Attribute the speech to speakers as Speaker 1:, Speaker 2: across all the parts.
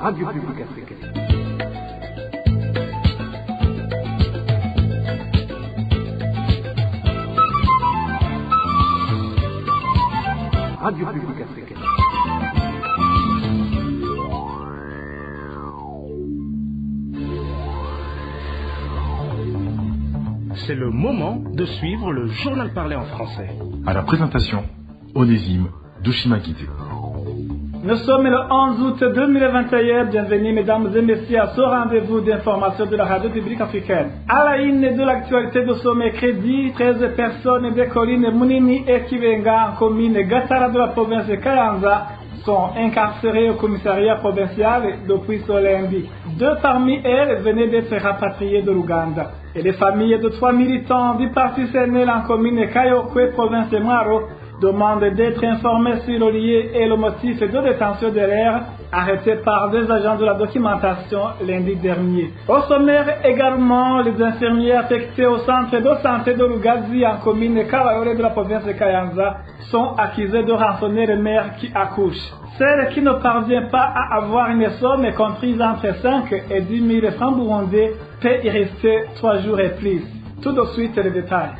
Speaker 1: Radio Publique Africaine. Radio Publique Africaine.
Speaker 2: C'est le moment de suivre le journal parlé en français.
Speaker 3: À la présentation, Onésime Douchimakité.
Speaker 4: Nous sommes le 11 août 2021. Bienvenue, mesdames et messieurs, à ce rendez-vous d'information de la Radio Publique Africaine. À la une de l'actualité de ce mercredi, 13 personnes des collines Mounini et Kivenga en commune Gatara de la province de Kayanza sont incarcérées au commissariat provincial depuis ce lundi. 2 parmi elles venaient d'être rapatriées de l'Ouganda. Et les familles de 3 militants du parti CNL en commune Kayokwe, province de Mwaro, demandent d'être informés sur le lieu et le motif de détention de l'air arrêtés par des agents de la documentation lundi dernier. Au sommaire également, les infirmières affectées au centre de santé de Lugazi en commune Kabayore de la province de Kayanza sont accusées de rançonner les mères qui accouchent. Celle qui ne parvient pas à avoir une somme comprise entre 5 et 10 000 francs burundais peut y rester 3 jours et plus. Tout de suite les détails.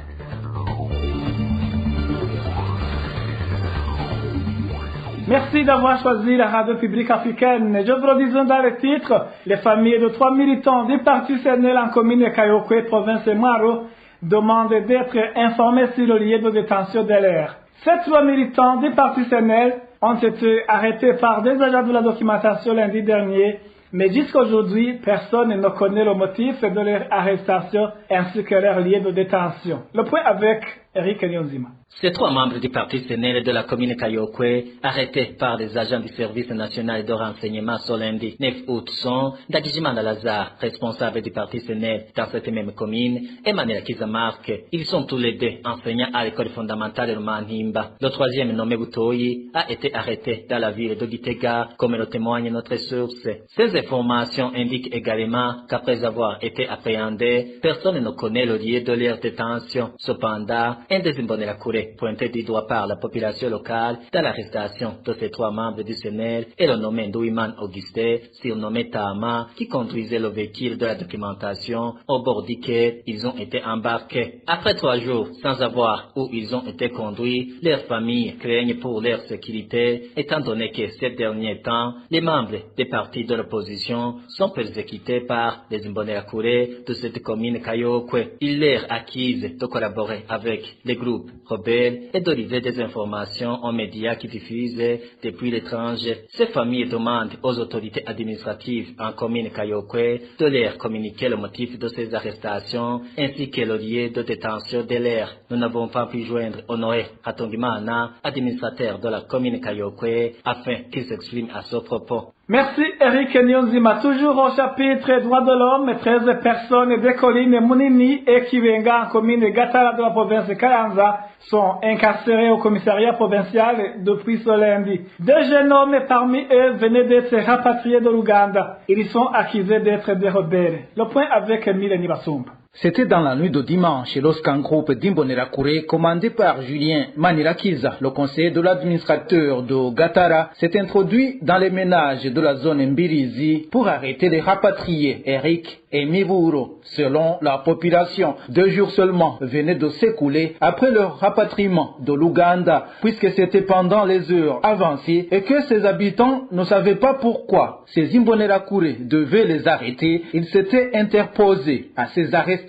Speaker 4: Merci d'avoir choisi la Radio Publique Africaine. Je vous le disais dans le titre, les familles de 3 militants du parti CNL en commune Kayokwe, province de Mwaro, demandent d'être informés sur le lieu de détention de l'air. Ces 3 militants du parti CNL ont été arrêtés par des agents de la documentation lundi dernier, mais jusqu'à aujourd'hui, personne ne connaît le motif de leur arrestation ainsi que leur lieu de détention. Le point avec Eric Nyonzima.
Speaker 5: Ces 3 membres du parti CNL de la commune Kayokwe, arrêtés par des agents du service national de renseignement ce lundi 9 août, sont Dagijima Lazare, responsable du parti CNL dans cette même commune, et Manela Kizamark. Ils sont tous les 2 enseignants à l'école fondamentale de Manhimba. Le 3e, nommé Butoyi, a été arrêté dans la ville de Gitega, comme le témoigne notre source. Ces informations indiquent également qu'après avoir été appréhendés, personne ne connaît le lieu de leur détention. Cependant, un des Imbonerakure pointé du doigt par la population locale dans l'arrestation de ces 3 membres du CNL et le nommé Ndouiman Augustin, surnommé Tama, qui conduisait le véhicule de la documentation au bord duquel ils ont été embarqués. Après 3 jours sans savoir où ils ont été conduits, leurs familles craignent pour leur sécurité, étant donné que ces derniers temps, les membres des partis de l'opposition sont persécutés par les Imbonerakure de cette commune Kayokwe. Ils leur accusent de collaborer avec les groupes rebelles et de livrer des informations aux médias qui diffusent depuis l'étranger. Ces familles demandent aux autorités administratives en commune Kayokwe de leur communiquer le motif de ces arrestations ainsi que le lieu de détention de l'air. Nous n'avons pas pu joindre Honoré Hatongimana, administrateur de la commune Kayokwe, afin qu'il s'exprime à ce propos.
Speaker 4: Merci Eric Nyonzima. Toujours au chapitre droits de l'homme, 13 personnes des collines Mounini et Kivenga en commune Gatara de la province de Kayanza sont incarcérées au commissariat provincial depuis ce lundi. 2 jeunes hommes parmi eux venaient d'être rapatriés de l'Ouganda. Ils sont accusés d'être des rebelles. Le point avec Mylène Bassoumba.
Speaker 6: C'était dans la nuit de dimanche lorsqu'un groupe d'Imbonerakure commandé par Julien Manirakiza, le conseiller de l'administrateur de Gatara, s'est introduit dans les ménages de la zone Mbirizi pour arrêter les rapatriés Eric et Miburo. Selon la population, 2 jours seulement venaient de s'écouler après leur rapatriement de l'Ouganda, puisque c'était pendant les heures avancées et que ses habitants ne savaient pas pourquoi ces Imbonerakure devaient les arrêter. Ils s'étaient interposés à ces arrestations.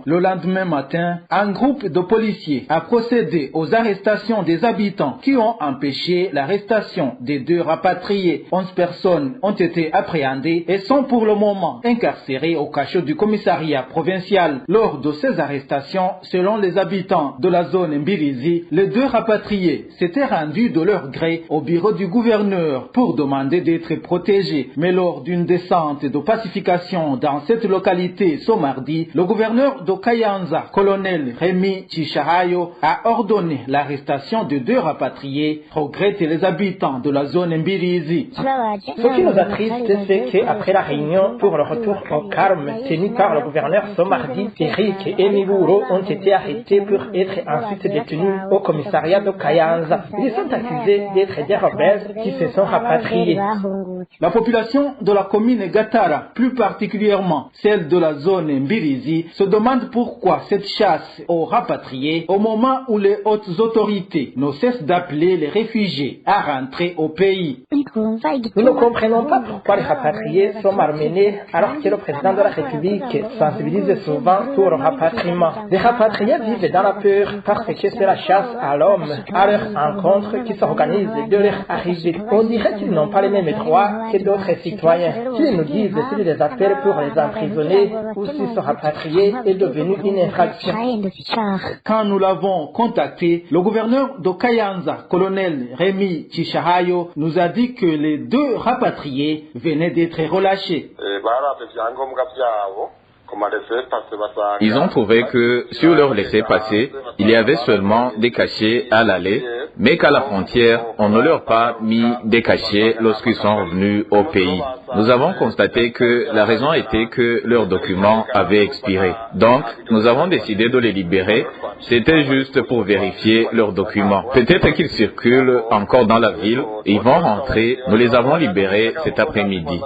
Speaker 6: Le lendemain matin, un groupe de policiers a procédé aux arrestations des habitants qui ont empêché l'arrestation des 2 rapatriés. 11 personnes ont été appréhendées et sont pour le moment incarcérées au cachot du commissariat provincial. Lors de ces arrestations, selon les habitants de la zone Mbirizi, les 2 rapatriés s'étaient rendus de leur gré au bureau du gouverneur pour demander d'être protégés. Mais lors d'une descente de pacification dans cette localité ce mardi, le gouverneur de Kayanza, colonel Rémi Chichahayo, a ordonné l'arrestation de 2 rapatriés, regrettent les habitants de la zone Mbirizi.
Speaker 7: Ce qui nous attriste, c'est qu'après la réunion pour le retour au calme gendarmes tenus par le gouverneur ce mardi, Eric et Miburo, ont été arrêtés pour être ensuite détenus au commissariat de Kayanza. Ils sont accusés d'être des rebelles qui se sont rapatriés.
Speaker 6: La population de la commune Gatara, plus particulièrement celle de la zone Mbirizi, se demande pourquoi cette chasse aux rapatriés au moment où les hautes autorités ne cessent d'appeler les réfugiés à rentrer au pays.
Speaker 7: Nous ne comprenons pas pourquoi les rapatriés sont malmenés alors que le président de la République sensibilise souvent sur le rapatriement. Les rapatriés vivent dans la peur parce que c'est la chasse à l'homme, à leur encontre qui s'organise de leur arrivée. On dirait qu'ils n'ont pas les mêmes droits que d'autres citoyens. S'ils nous disent s'ils les appellent pour les emprisonner ou s'ils sont rapatriés est devenu une infraction.
Speaker 6: Quand nous l'avons contacté, le gouverneur de Kayanza, colonel Rémi Chichahayo, nous a dit que les 2 rapatriés venaient d'être relâchés.
Speaker 8: Ils ont trouvé que sur leur laissez-passer, il y avait seulement des cachets à l'aller, mais qu'à la frontière, on ne leur a pas mis des cachets lorsqu'ils sont revenus au pays. Nous avons constaté que la raison était que leurs documents avaient expiré. Donc, nous avons décidé de les libérer. C'était juste pour vérifier leurs documents. Peut-être qu'ils circulent encore dans la ville et ils vont rentrer. Nous les avons libérés cet après-midi.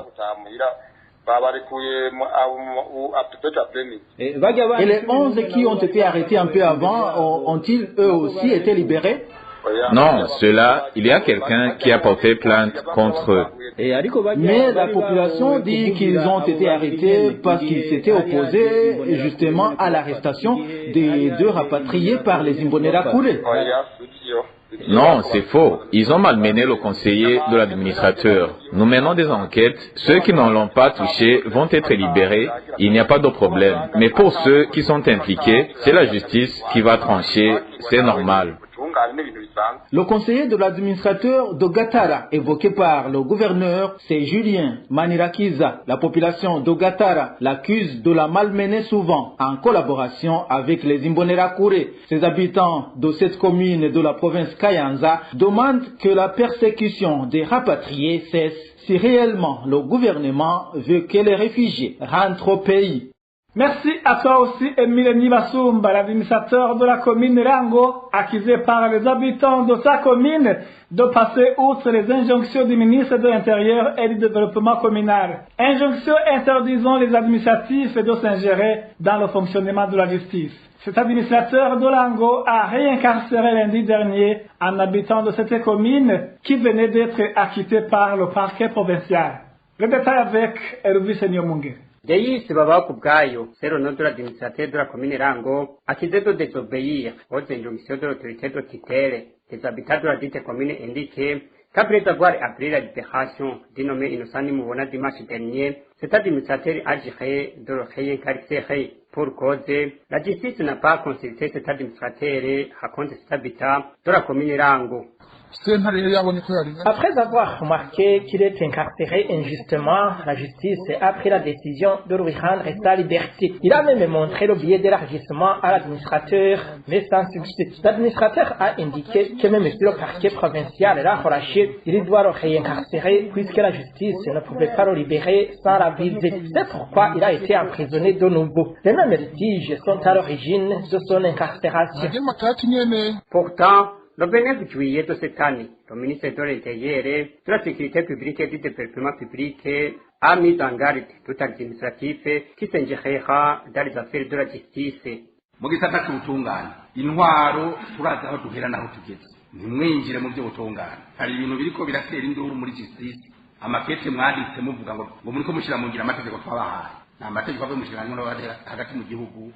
Speaker 6: Et les 11 qui ont été arrêtés un peu avant, ont-ils eux aussi été libérés?
Speaker 8: Non, ceux-là, il y a quelqu'un qui a porté plainte contre eux.
Speaker 6: Mais la population dit qu'ils ont été arrêtés parce qu'ils s'étaient opposés justement à l'arrestation des 2 rapatriés par les Imbonerakure.
Speaker 8: Non, c'est faux. Ils ont malmené le conseiller de l'administrateur. Nous menons des enquêtes. Ceux qui n'en l'ont pas touché vont être libérés. Il n'y a pas de problème. Mais pour ceux qui sont impliqués, c'est la justice qui va trancher. C'est normal.
Speaker 6: Le conseiller de l'administrateur de Gatara, évoqué par le gouverneur, c'est Julien Manirakiza. La population de Gatara l'accuse de la malmener souvent en collaboration avec les Imbonerakure. Ces habitants de cette commune de la province Kayanza demandent que la persécution des rapatriés cesse si réellement le gouvernement veut que les réfugiés rentrent au pays.
Speaker 4: Merci à toi aussi, Emile Nibasumba, l'administrateur de la commune Rango, accusé par les habitants de sa commune de passer outre les injonctions du ministre de l'Intérieur et du Développement communal. Injonctions interdisant les administratifs de s'ingérer dans le fonctionnement de la justice. Cet administrateur de Rango a réincarcéré lundi dernier un habitant de cette commune qui venait d'être acquitté par le parquet provincial. Le détail avec Elvis Senyomunge.
Speaker 9: Deis Baba Kubgayo, c'est le nom de l'administrateur de la commune Rango, accusé de désobéir aux injonctions de l'autorité de tutelle des habitants de la dite commune indiqué qu'après avoir appris la libération du nommé Innocent Mouvona dimanche dernier, cet administrateur a géré de le réincarcérer pour cause. La justice n'a pas consulté cet administrateur, raconte cet habitant de la commune Rango.
Speaker 7: Après avoir remarqué qu'il est incarcéré injustement, la justice a pris la décision de lui rendre sa liberté. Il a même montré le billet d'élargissement à l'administrateur, mais sans succès. L'administrateur a indiqué que même si le parquet provincial l'a relâché, il doit le réincarcérer puisque la justice ne pouvait pas le libérer sans l'aviser. C'est pourquoi il a été emprisonné de nouveau. Les mêmes litiges sont à l'origine de son incarcération.
Speaker 9: Pourtant, le 29 juillet de cette année, le ministre de l'Intérieur, de la Sécurité publique et du Développement public a mis en garde tout administratif qui s'ingérera dans les affaires de la justice.
Speaker 10: Mu gisata cy'ubutungane intwaro turaza aho duhera naho tugeze ntimwinjire mu by'ubutungane hari ibintu biriko biratera induru muri justice amakete mwanditse muvuga ngo muriko mushira mu ngira amategeko twabahaye.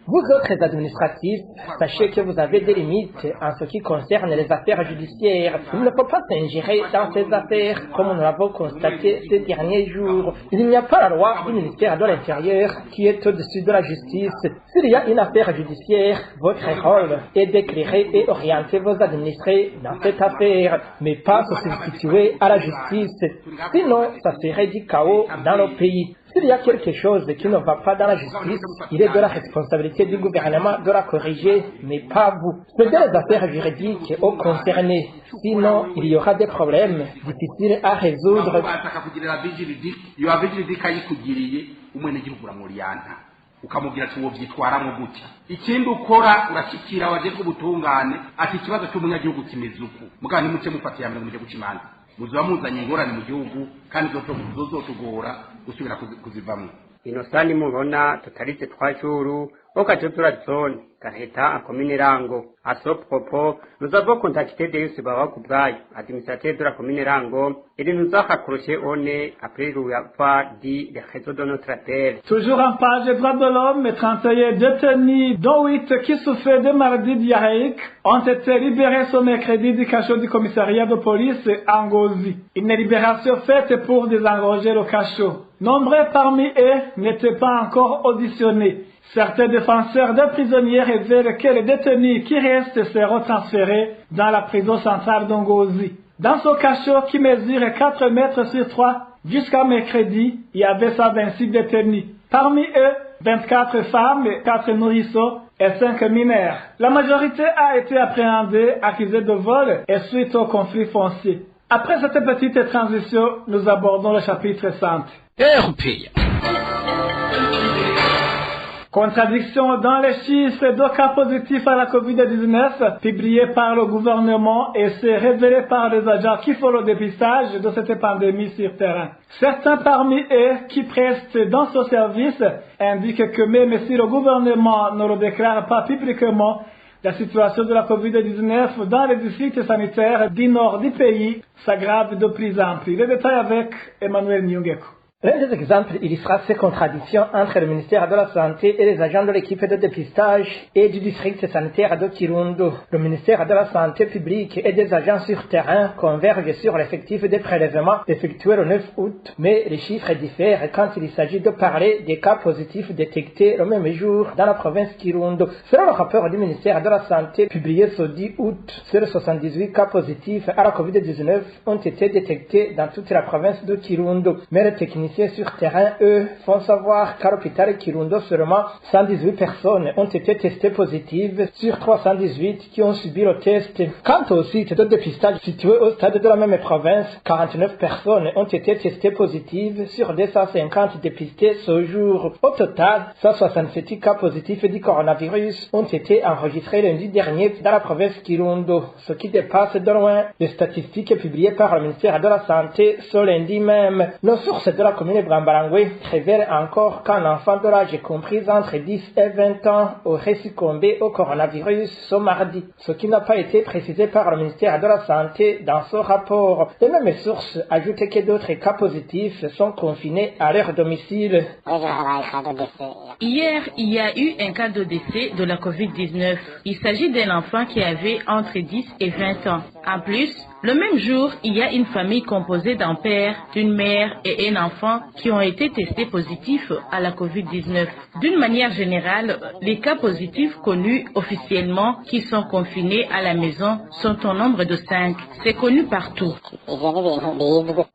Speaker 7: Vous autres administratifs, sachez que vous avez des limites en ce qui concerne les affaires judiciaires. Il ne faut pas s'ingérer dans ces affaires, comme nous l'avons constaté ces derniers jours. Il n'y a pas la loi du ministère de l'Intérieur qui est au-dessus de la justice. S'il y a une affaire judiciaire, votre rôle est d'éclairer et orienter vos administrés dans cette affaire, mais pas se substituer à la justice. Sinon, ça serait du chaos dans le pays. S'il y a quelque chose qui ne va pas dans la justice, il est de la responsabilité du gouvernement de la corriger, mais pas vous. C'est des affaires juridiques aux concernés. Sinon, il y aura des problèmes difficiles à résoudre.
Speaker 10: ukamugira ati wovyitwaramo gutya ikindi ukora urashikira waje kubutungane ati ikibazo cy'umunyagihugu kimeze uku mugani muce mufatiye hamwe muje gucimanza muziba muzanye ingorane mu gihugu kandi zotugora gusubira kuzivamwo
Speaker 9: inosani mubona tutaritse twacuru okajotura zone Carreta, en commune Rango. À ce propos, nous avons contacté Deus Babakubgaï, administrateur de la commune Rango, et il nous a raccroché au nez après l'avoir dit les réseaux de notre appel.
Speaker 4: Toujours en page des droits de l'homme, 31 détenus, dont 8 qui souffraient de maladies diarrhéiques, ont été libérés ce mercredi du cachot du commissariat de police à Ngozi. Une libération faite pour désengorger le cachot. Nombreux parmi eux n'étaient pas encore auditionnés. Certains défenseurs de prisonniers révèlent que les détenus qui restent seront transférés dans la prison centrale d'Ongozi. Dans ce cachot qui mesure 4 mètres sur 3, jusqu'à mercredi, il y avait 126 détenus. Parmi eux, 24 femmes, 4 nourrissons et 5 mineurs. La majorité a été appréhendée, accusée de vol et suite au conflit foncier. Après cette petite transition, nous abordons le chapitre santé. Contradiction dans les chiffres de cas positifs à la COVID-19 publiés par le gouvernement et c'est révélé par les agents qui font le dépistage de cette pandémie sur terrain. Certains parmi eux qui prestent dans ce service indiquent que même si le gouvernement ne le déclare pas publiquement, la situation de la COVID-19 dans les districts sanitaires du nord du pays s'aggrave de plus en plus. Les détails avec Emmanuel Nyungeko.
Speaker 7: L'un des exemples illustre ces contradictions entre le ministère de la Santé et les agents de l'équipe de dépistage et du district sanitaire de Kirundo. Le ministère de la Santé publique et des agents sur terrain convergent sur l'effectif des prélèvements effectués le 9 août, mais les chiffres diffèrent quand il s'agit de parler des cas positifs détectés le même jour dans la province Kirundo. Selon le rapport du ministère de la Santé publié ce 10 août, seuls 78 cas positifs à la COVID-19 ont été détectés dans toute la province de Kirundo, mais les techniciens sur terrain, eux, font savoir qu'à l'hôpital Kirundo, seulement 118 personnes ont été testées positives sur 318 qui ont subi le test. Quant au site de dépistage situé au stade de la même province, 49 personnes ont été testées positives sur 250 dépistées ce jour. Au total, 167 cas positifs du coronavirus ont été enregistrés lundi dernier dans la province Kirundo, ce qui dépasse de loin les statistiques publiées par le ministère de la Santé ce lundi même. Nos sources de la commune Brambarangwe révèle encore qu'un enfant de l'âge compris entre 10 et 20 ans aurait succombé au coronavirus ce mardi, ce qui n'a pas été précisé par le ministère de la Santé dans ce rapport. Les mêmes sources ajoutent que d'autres cas positifs sont confinés à leur domicile.
Speaker 11: Hier, il y a eu un cas de décès de la COVID-19. Il s'agit d'un enfant qui avait entre 10 et 20 ans. En plus, le même jour, il y a une famille composée d'un père, d'une mère et un enfant qui ont été testés positifs à la COVID-19. D'une manière générale, les cas positifs connus officiellement qui sont confinés à la maison sont au nombre de 5. C'est connu partout.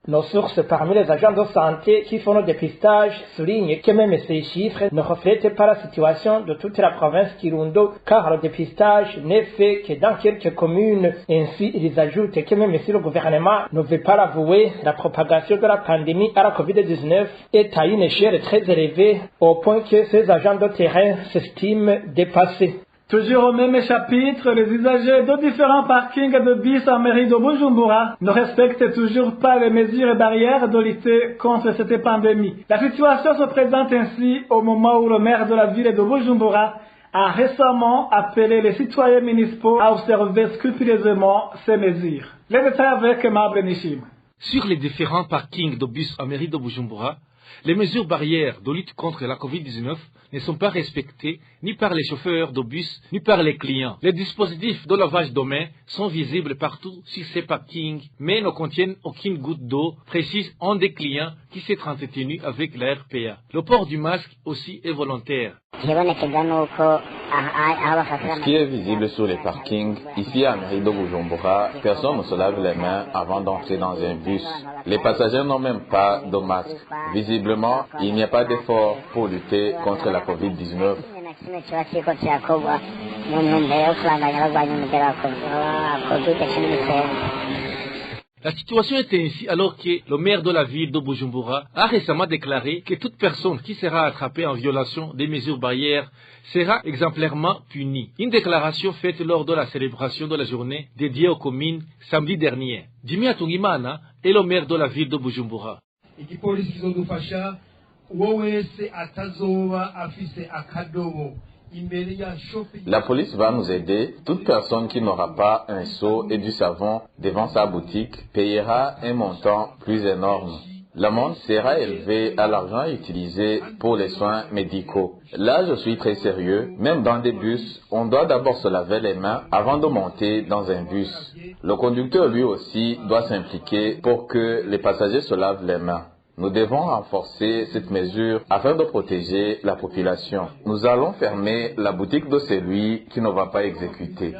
Speaker 7: Nos sources parmi les agents de santé qui font le dépistage soulignent que même ces chiffres ne reflètent pas la situation de toute la province Kirundo, car le dépistage n'est fait que dans quelques communes. Ainsi, ils ajoutent que même si le gouvernement ne veut pas l'avouer, la propagation de la pandémie à la COVID-19 est à une échelle très élevée, au point que ces agents de terrain s'estiment dépassés.
Speaker 4: Toujours au même chapitre, les usagers de différents parkings de bus en mairie de Bujumbura ne respectent toujours pas les mesures et barrières de lutter contre cette pandémie. La situation se présente ainsi au moment où le maire de la ville de Bujumbura a récemment appelé les citoyens municipaux à observer scrupuleusement ces mesures. Les détails avec Mabre Nishim.
Speaker 12: Sur les différents parkings de bus en mairie de Bujumbura, les mesures barrières de lutte contre la COVID-19 ne sont pas respectées ni par les chauffeurs de bus ni par les clients. Les dispositifs de lavage de mains sont visibles partout sur ces parkings, mais ne contiennent aucune goutte d'eau, précise un des clients qui s'est entretenu avec la RPA. Le port du masque aussi est volontaire.
Speaker 8: Ce qui est visible sur les parkings, ici à mairie de Bujumbura, personne ne se lave les mains avant d'entrer dans un bus. Les passagers n'ont même pas de masque. Visiblement, il n'y a pas d'effort pour lutter contre la Covid-19.
Speaker 12: La situation est ainsi alors que le maire de la ville de Bujumbura a récemment déclaré que toute personne qui sera attrapée en violation des mesures barrières sera exemplairement punie. Une déclaration faite lors de la célébration de la journée dédiée aux communes samedi dernier. Jimmy Atungimana est le maire de la ville de Bujumbura.
Speaker 8: La police va nous aider. Toute personne qui n'aura pas un seau et du savon devant sa boutique payera un montant plus énorme. L'amende sera élevée à l'argent utilisé pour les soins médicaux. Là, je suis très sérieux. Même dans des bus, on doit d'abord se laver les mains avant de monter dans un bus. Le conducteur, lui aussi, doit s'impliquer pour que les passagers se lavent les mains. Nous devons renforcer cette mesure afin de protéger la population. Nous allons fermer la boutique de celui qui ne va pas exécuter.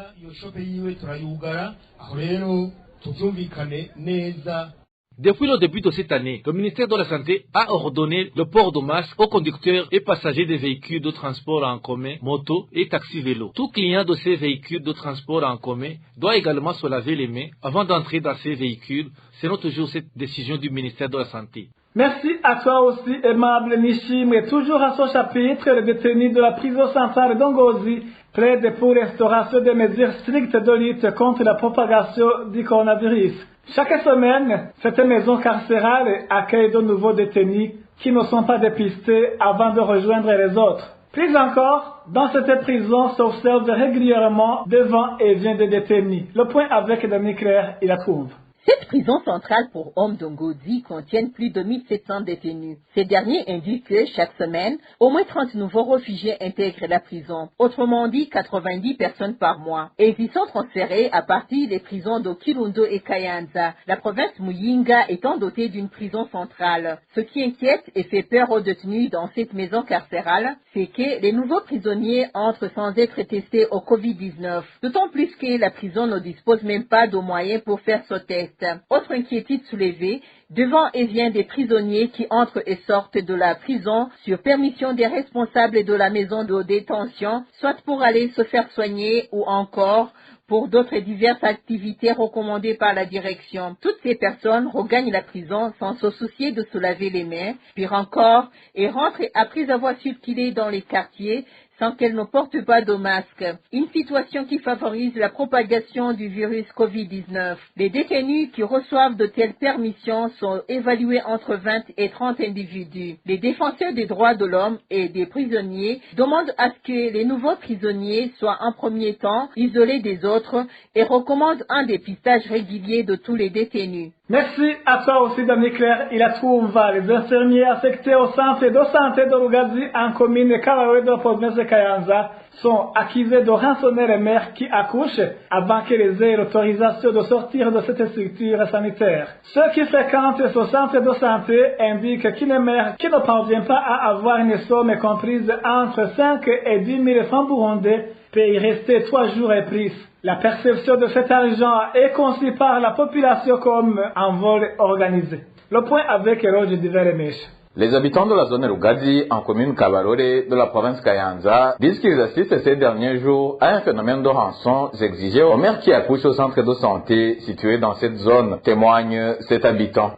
Speaker 12: Depuis le début de cette année, le ministère de la Santé a ordonné le port de masque aux conducteurs et passagers des véhicules de transport en commun, moto et taxi-vélo. Tout client de ces véhicules de transport en commun doit également se laver les mains avant d'entrer dans ces véhicules, selon toujours cette décision du ministère de la Santé.
Speaker 4: Merci à toi aussi, aimable Nishim. Et toujours à son chapitre, le détenu de la prison centrale d'Ongozi plaide pour l'instauration des mesures strictes de lutte contre la propagation du coronavirus. Chaque semaine, cette maison carcérale accueille de nouveaux détenus qui ne sont pas dépistés avant de rejoindre les autres. Plus encore, dans cette prison s'observe régulièrement des va-et-vient de détenus. Le point avec Dani Claire, il la trouve.
Speaker 13: Cette prison centrale pour hommes d'Ongozi contient plus de 1700 détenus. Ces derniers indiquent que chaque semaine, au moins 30 nouveaux réfugiés intègrent la prison. Autrement dit, 90 personnes par mois. Et ils sont transférés à partir des prisons de Kirundo et Kayanza, la province Muyinga étant dotée d'une prison centrale. Ce qui inquiète et fait peur aux détenus dans cette maison carcérale, c'est que les nouveaux prisonniers entrent sans être testés au Covid-19. D'autant plus que la prison ne dispose même pas de moyens pour faire ce test. Autre inquiétude soulevée, devant et vient des prisonniers qui entrent et sortent de la prison sur permission des responsables de la maison de détention, soit pour aller se faire soigner ou encore pour d'autres diverses activités recommandées par la direction. Toutes ces personnes regagnent la prison sans se soucier de se laver les mains, pire encore, et rentrent après avoir circulé dans les quartiers sans qu'elles ne portent pas de masque. Une situation qui favorise la propagation du virus Covid-19. Les détenus qui reçoivent de telles permissions sont évalués entre 20 et 30 individus. Les défenseurs des droits de l'homme et des prisonniers demandent à ce que les nouveaux prisonniers soient en premier temps isolés des autres et recommandent un dépistage régulier de tous les détenus.
Speaker 4: Merci à toi aussi, Dani Claire. Il a trouvé les infirmiers affectés au centre de santé de Rugazi en commune Kawawe de la province de Kayanza sont accusés de rançonner les mères qui accouchent avant qu'elles aient l'autorisation de sortir de cette structure sanitaire. Ceux qui fréquentent ce centre de santé indiquent qu'une mère qui ne parvient pas à avoir une somme comprise entre 5 et 10 000 francs burundais peut y rester 3 jours et plus. La perception de cet argent est conçue par la population comme un vol organisé. Le point avec Roger Diveremèche.
Speaker 8: Les habitants de la zone Rugazi, en commune Kabarore de la province Kayanza, disent qu'ils assistent ces derniers jours à un phénomène de rançon exigé aux mères qui accouchent au centre de santé situé dans cette zone, témoigne cet habitant.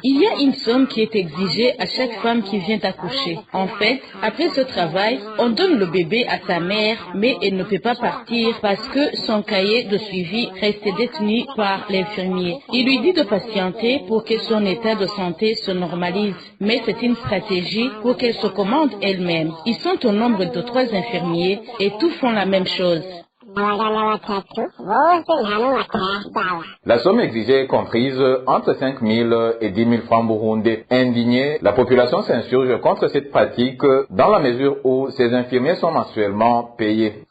Speaker 11: Il y a une somme qui est exigée à chaque femme qui vient accoucher. En fait, après ce travail, on donne le bébé à sa mère, mais elle ne peut pas partir parce que son cahier de suivi reste détenu par l'infirmier. Il lui dit de patienter pour que son état de santé se normalise. Mais c'est une stratégie pour qu'elle se commande elle-même. Ils sont au nombre de 3 infirmiers et tous font la même chose.
Speaker 8: La somme exigée est comprise entre 5 000 et 10 000 francs burundais. Indignée, la population s'insurge contre cette pratique dans la mesure où ces infirmiers sont mensuellement payés.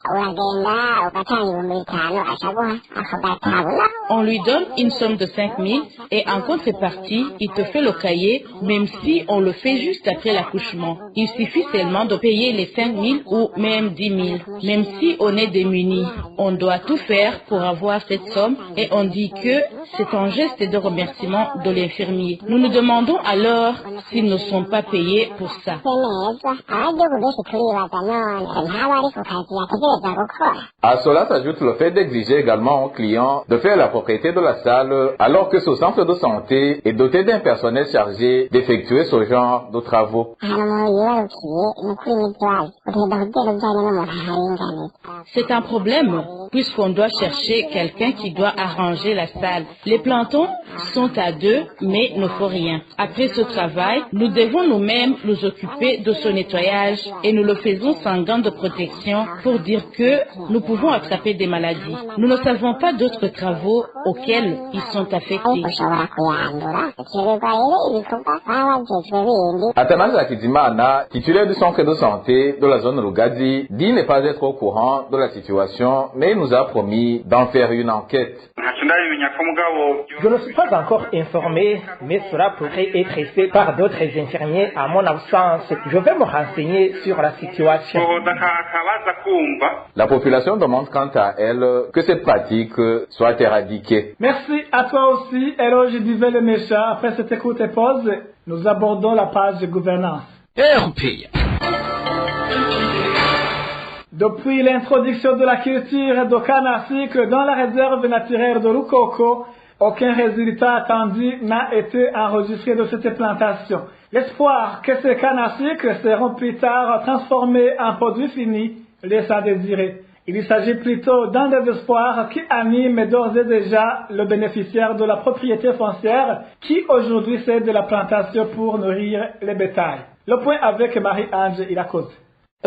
Speaker 11: On lui donne une somme de 5 000 et en contrepartie, il te fait le cahier, même si on le fait juste après l'accouchement. Il suffit seulement de payer les 5 000 ou même 10 000. Même si on est démuni, on doit tout faire pour avoir cette somme et on dit que c'est un geste de remerciement de l'infirmier. Nous nous demandons alors s'ils ne sont pas payés pour ça.
Speaker 8: À cela s'ajoute le fait d'exiger également aux clients de faire la propriété de la salle alors que ce centre de santé est doté d'un personnel chargé d'effectuer ce genre de travaux.
Speaker 11: C'est un problème puisqu'on doit chercher quelqu'un qui doit arranger la salle. Les plantons sont à 2 mais ne font rien. Après ce travail, nous devons nous-mêmes nous occuper de ce nettoyage et nous le faisons sans gants de protection pour dire que nous pouvons attraper des maladies. Nous ne savons pas d'autres travaux auxquels ils sont affectés.
Speaker 8: Athanase Akizimana, titulaire du centre de santé de la zone Lugadi, dit ne pas être au courant de la situation, mais il nous a promis d'en faire une enquête.
Speaker 7: Je ne suis pas encore informé, mais cela pourrait être fait par d'autres infirmiers à mon absence. Je vais me renseigner sur la situation.
Speaker 8: La population demande quant à elle que cette pratique soit éradiquée.
Speaker 4: Merci à toi aussi, Eloge Duvel Mécha. Après cette écoute et pause, nous abordons la page de gouvernance. Depuis l'introduction de la culture de canne à sucre dans la réserve naturelle de Rukoko, aucun résultat attendu n'a été enregistré de cette plantation. L'espoir que ces cannes à sucre seront plus tard transformées en produits finis laisse à désirer. Il s'agit plutôt d'un désespoir qui anime d'ores et déjà le bénéficiaire de la propriété foncière qui aujourd'hui cède la plantation pour nourrir les bétails. Le point avec Marie-Ange Irakoze.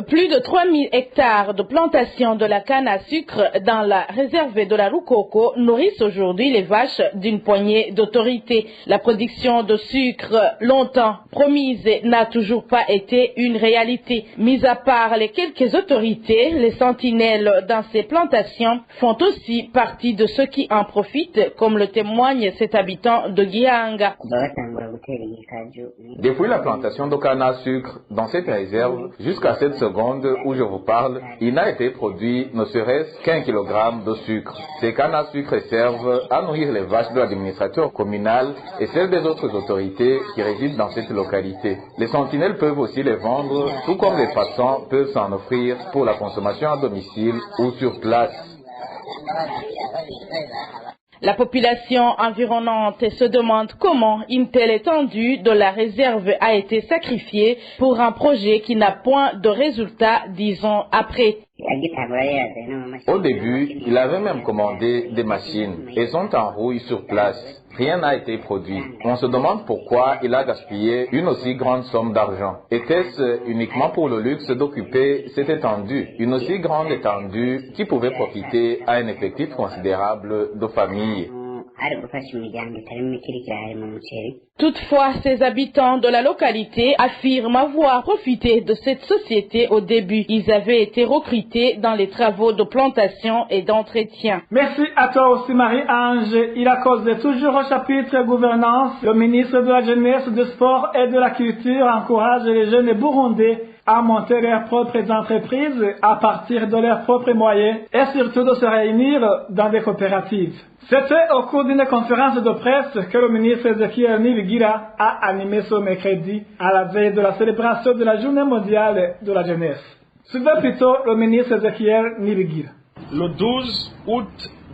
Speaker 11: Plus de 3000 hectares de plantation de la canne à sucre dans la réserve de la Rukoko nourrissent aujourd'hui les vaches d'une poignée d'autorités. La production de sucre, longtemps promise, n'a toujours pas été une réalité. Mis à part les quelques autorités, les sentinelles dans ces plantations font aussi partie de ceux qui en profitent, comme le témoigne cet habitant de Gihanga.
Speaker 8: Depuis la plantation de canne à sucre dans cette réserve, jusqu'à cette seconde où je vous parle, il n'a été produit ne serait-ce qu'1 kilogramme de sucre. Ces cannes à sucre servent à nourrir les vaches de l'administrateur communal et celles des autres autorités qui résident dans cette localité. Les sentinelles peuvent aussi les vendre, tout comme les passants peuvent s'en offrir pour la consommation à domicile ou sur place.
Speaker 11: La population environnante se demande comment une telle étendue de la réserve a été sacrifiée pour un projet qui n'a point de résultat 10 ans après.
Speaker 8: Au début, il avait même commandé des machines et sont en rouille sur place. Rien n'a été produit. On se demande pourquoi il a gaspillé une aussi grande somme d'argent. Était-ce uniquement pour le luxe d'occuper cette étendue, une aussi grande étendue qui pouvait profiter à un effectif considérable de familles?
Speaker 11: Toutefois, ces habitants de la localité affirment avoir profité de cette société au début. Ils avaient été recrutés dans les travaux de plantation et d'entretien.
Speaker 4: Merci à toi aussi Marie-Ange. Il a causé toujours au chapitre gouvernance. Le ministre de la Jeunesse, du Sport et de la Culture encourage les jeunes burundais à monter leurs propres entreprises à partir de leurs propres moyens et surtout de se réunir dans des coopératives. C'était au cours d'une conférence de presse que le ministre Ezekiel Nibigira a animé ce mercredi à la veille de la célébration de la Journée mondiale de la jeunesse. Suivez plutôt le ministre Ezekiel Nibigira.
Speaker 14: Le 12 août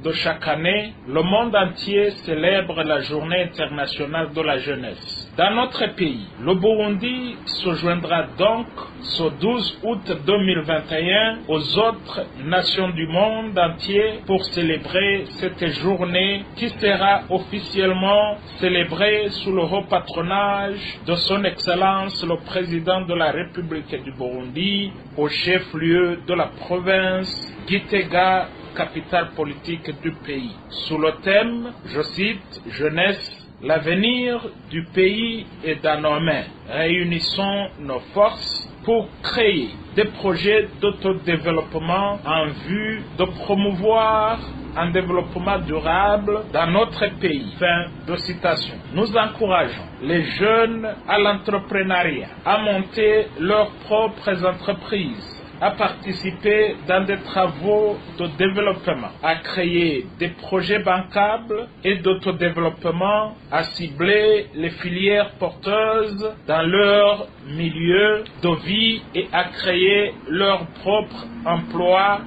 Speaker 14: de chaque année, le monde entier célèbre la Journée internationale de la jeunesse. Dans notre pays, le Burundi se joindra donc ce 12 août 2021 aux autres nations du monde entier pour célébrer cette journée qui sera officiellement célébrée sous le haut patronage de son Excellence le Président de la République du Burundi au chef-lieu de la province Gitega capitale politique du pays. Sous le thème, je cite, « Jeunesse, l'avenir du pays est dans nos mains. Réunissons nos forces pour créer des projets d'autodéveloppement en vue de promouvoir un développement durable dans notre pays. » Fin de citation. Nous encourageons les jeunes à l'entrepreneuriat, à monter leurs propres entreprises, à participer dans des travaux de développement, à créer des projets bancables et d'autodéveloppement, à cibler les filières porteuses dans leur milieu de vie et à créer leur propre emploi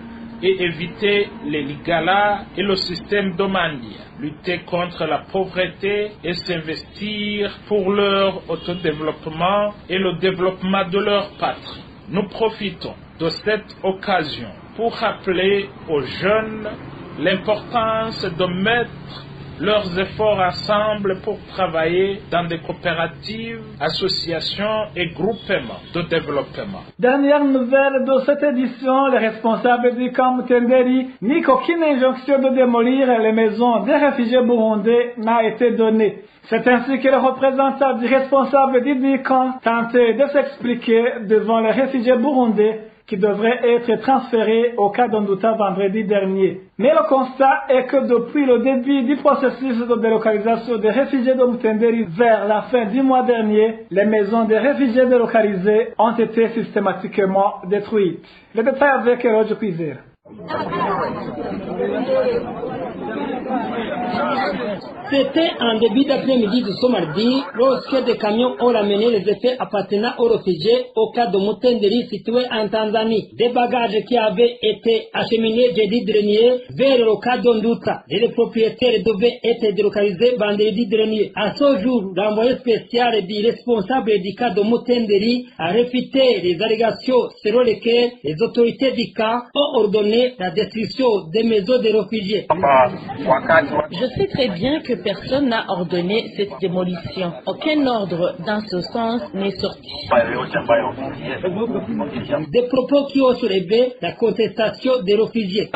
Speaker 14: et éviter les ligalas et le système domandier, lutter contre la pauvreté et s'investir pour leur autodéveloppement et le développement de leur patrie. Nous profitons de cette occasion pour rappeler aux jeunes l'importance de mettre leurs efforts ensemble pour travailler dans des coopératives, associations et groupements de développement.
Speaker 4: Dernière nouvelle de cette édition, les responsables du camp Mutenderi n'y qu'aucune injonction de démolir les maisons des réfugiés burundais n'a été donnée. C'est ainsi que le représentant du responsable du camp tentait de s'expliquer devant les réfugiés burundais qui devraient être transférés au cas d'Ondouta vendredi dernier. Mais le constat est que depuis le début du processus de délocalisation des réfugiés de Mutenderi vers la fin du mois dernier, les maisons des réfugiés délocalisés ont été systématiquement détruites. Les détails avec Roger Cuizer.
Speaker 15: C'était en début d'après-midi de ce mardi, lorsque des camions ont ramené les effets appartenant aux réfugiés au cas de Mutenderi situé en Tanzanie. Des bagages qui avaient été acheminés jeudi dernier vers le cas d'Ondouta. Les propriétaires devaient être délocalisés vendredi dernier. À ce jour, l'envoyé spécial du responsable du cas de Mutenderi a réfuté les allégations selon lesquelles les autorités du cas ont ordonné la destruction des maisons des réfugiés.
Speaker 11: Je sais très bien que personne n'a ordonné cette démolition. Aucun ordre dans ce sens n'est sorti.
Speaker 15: Des propos qui ont soulevé la contestation des réfugiés.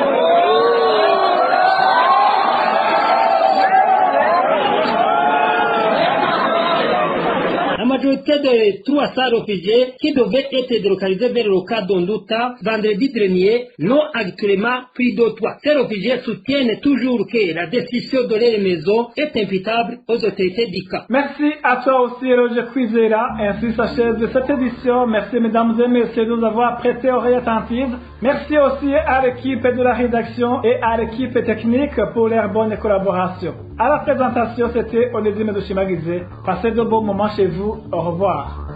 Speaker 15: La majorité des 300 réfugiés qui devaient être délocalisés vers le cas d'Ondouta vendredi dernier l'ont actuellement pris de toit. Ces réfugiés soutiennent toujours que la destruction de leur maison est imputable aux autorités du cas.
Speaker 4: Merci à toi aussi, Roger Cuizera. Ainsi s'achève cette édition. Merci, mesdames et messieurs, de nous avoir prêté oreille attentive. Merci aussi à l'équipe de la rédaction et à l'équipe technique pour leur bonne collaboration. À la présentation, c'était Onésime de Chimagize. Passez de bons moments chez vous. Au revoir.